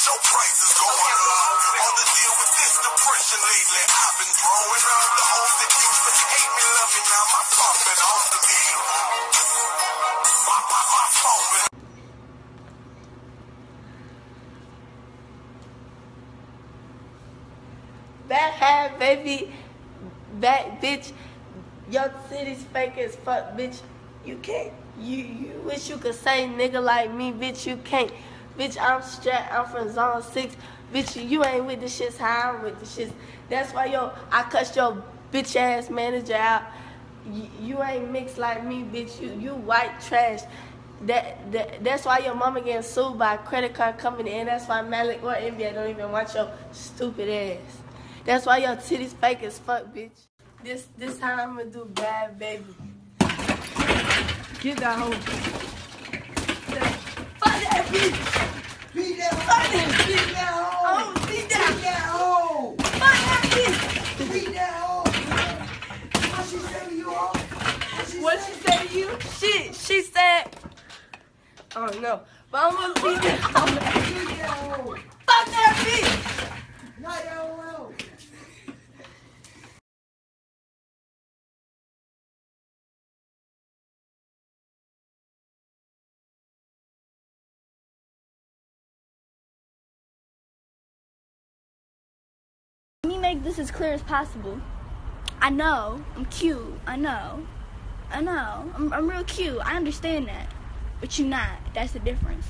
your prices going up. On the deal with this depression lately, I've been growing up. The hoes that used to hate me, love me now. My phone been off the deal. My phone been. Bad hat, baby. Bad bitch. Your titties fake as fuck, bitch. You can't. You wish you could say nigga like me, bitch. You can't. Bitch, I'm strapped. I'm from zone 6. Bitch, you ain't with the shits how I'm with the shits. That's why I cussed your bitch ass manager out. You ain't mixed like me, bitch. You white trash. That's why your mama getting sued by a credit card company, and that's why Malik or NBA don't even watch your stupid ass. That's why your titties fake as fuck, bitch. This how I'ma do bad, baby. Get that hoe. Fuck that bitch. Beat that hoe. Fuck that bitch. Beat that hoe. Oh, beat that. Beat that hoe. Fuck that bitch. Beat that hoe. What she say to you, hoe? What she say to you? She said, I don't know. But I'm gonna beat that hoe. Beat that hoe. Fuck that bitch. Not that hoe. Let me make this as clear as possible. I know I'm cute. I know. I'm real cute. I understand that. But you're not. That's the difference.